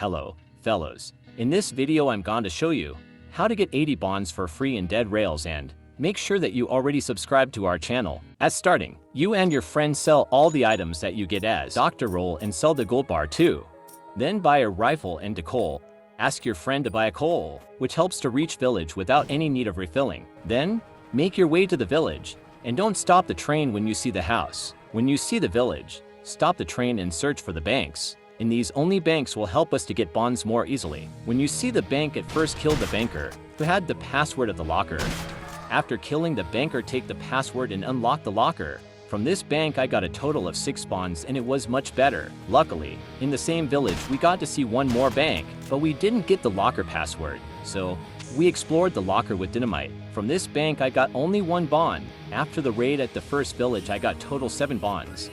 Hello, fellows. In this video I'm going to show you how to get 80 bonds for free in Dead Rails, and make sure that you already subscribe to our channel. As starting, you and your friends sell all the items that you get as Dr. Roll and sell the gold bar too. Then buy a rifle and a coal. Ask your friend to buy a coal, which helps to reach village without any need of refilling. Then, make your way to the village, and don't stop the train when you see the house. When you see the village, stop the train and search for the banks. In these only banks will help us to get bonds more easily. When you see the bank, at first kill the banker, who had the password of the locker. After killing the banker, take the password and unlock the locker. From this bank I got a total of 6 bonds, and it was much better. Luckily, in the same village we got to see one more bank, but we didn't get the locker password, so we explored the locker with dynamite. From this bank I got only 1 bond. After the raid at the first village I got total 7 bonds.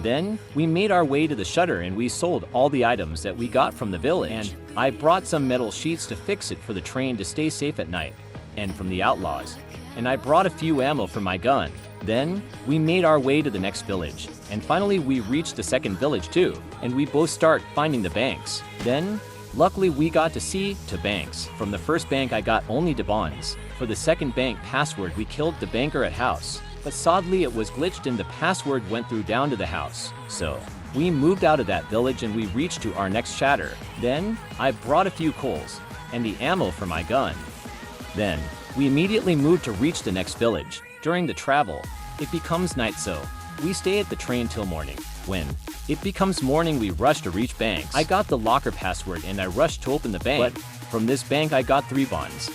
Then, we made our way to the shutter and we sold all the items that we got from the village. And I brought some metal sheets to fix it for the train to stay safe at night, and from the outlaws. And I brought a few ammo for my gun. Then, we made our way to the next village. And finally we reached the second village too, and we both start finding the banks. Then, luckily we got to see 2 banks. From the first bank I got only the bonds. For the second bank password we killed the banker at house. But sadly it was glitched and the password went through down to the house. So, we moved out of that village and we reached to our next shatter. Then, I brought a few coals, and the ammo for my gun. Then, we immediately moved to reach the next village. During the travel, it becomes night, so we stay at the train till morning. When it becomes morning we rush to reach banks. I got the locker password and I rushed to open the bank. But from this bank I got 3 bonds.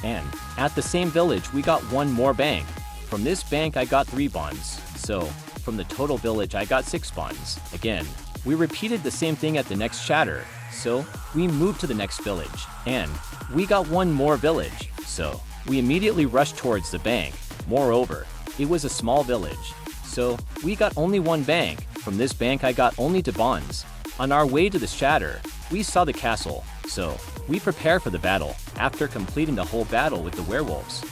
And at the same village we got 1 more bank. From this bank I got 3 bonds, so from the total village I got 6 bonds. Again, we repeated the same thing at the next shatter, so we moved to the next village, and we got 1 more village, so we immediately rushed towards the bank. Moreover, it was a small village, so we got only 1 bank. From this bank I got only 2 bonds. On our way to the shatter, we saw the castle, so we prepare for the battle. After completing the whole battle with the werewolves,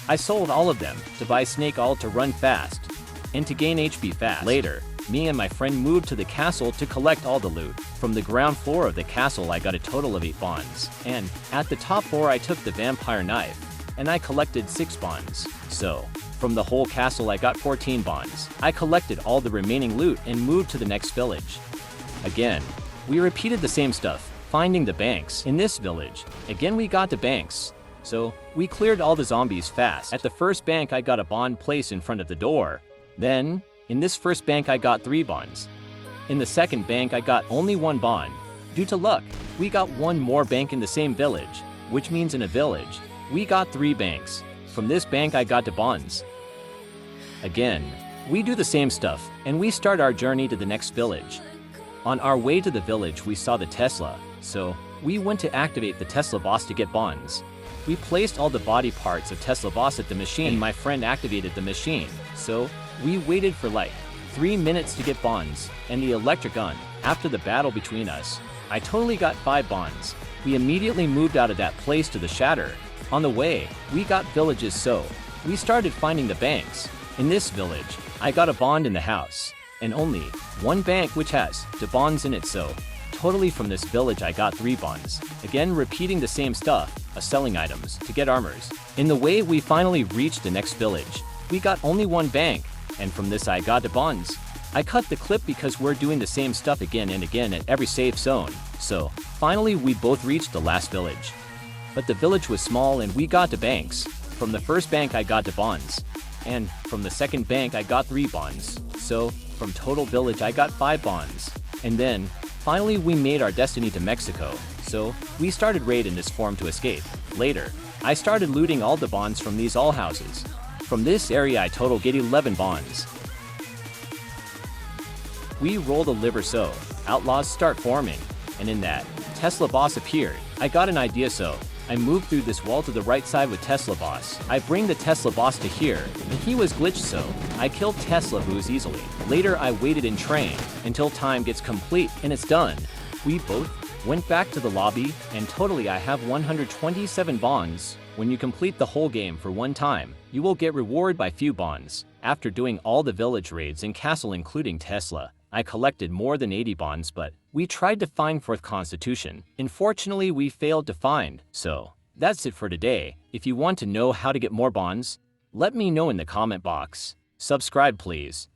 I sold all of them to buy Snake All to run fast and to gain HP fast. Later, me and my friend moved to the castle to collect all the loot. From the ground floor of the castle I got a total of 8 bonds, and at the top floor I took the vampire knife and I collected 6 bonds. So, from the whole castle I got 14 bonds. I collected all the remaining loot and moved to the next village. Again, we repeated the same stuff, finding the banks. In this village, again we got the banks. So, we cleared all the zombies fast. At the first bank I got a bond placed in front of the door. Then, in this first bank I got 3 bonds. In the second bank I got only 1 bond. Due to luck, we got 1 more bank in the same village, which means in a village, we got 3 banks. From this bank I got the bonds. Again, we do the same stuff, and we start our journey to the next village. On our way to the village we saw the Tesla, so we went to activate the Tesla boss to get bonds. We placed all the body parts of Tesla boss at the machine, and my friend activated the machine, so we waited for like 3 minutes to get bonds and the electric gun. After the battle between us, I totally got 5 bonds. We immediately moved out of that place to the shatter. On the way, we got villages, so we started finding the banks. In this village, I got a bond in the house, and only 1 bank which has 2 bonds in it, so totally from this village I got 3 bonds. Again repeating the same stuff, selling items to get armors. In the way we finally reached the next village. We got only 1 bank, and from this I got the bonds. I cut the clip because we're doing the same stuff again and again at every safe zone. So, finally we both reached the last village. But the village was small and we got the banks. From the first bank I got the bonds. And from the second bank I got 3 bonds. So, from total village I got 5 bonds. And then, finally we made our destiny to Mexico, so we started raid in this form to escape. Later, I started looting all the bonds from these all houses. From this area I total get 11 bonds. We rolled a liver, so outlaws start forming, and in that, Tesla boss appeared. I got an idea, so I moved through this wall to the right side with Tesla boss. I bring the Tesla boss to here, and he was glitched, so I killed Tesla boos easily. Later I waited in train until time gets complete and it's done. We both went back to the lobby, and totally I have 127 bonds. When you complete the whole game for 1 time, you will get reward by few bonds. After doing all the village raids and castle including Tesla, I collected more than 80 bonds, but we tried to find 4th Constitution. Unfortunately, we failed to find. So, that's it for today. If you want to know how to get more bonds, let me know in the comment box. Subscribe please.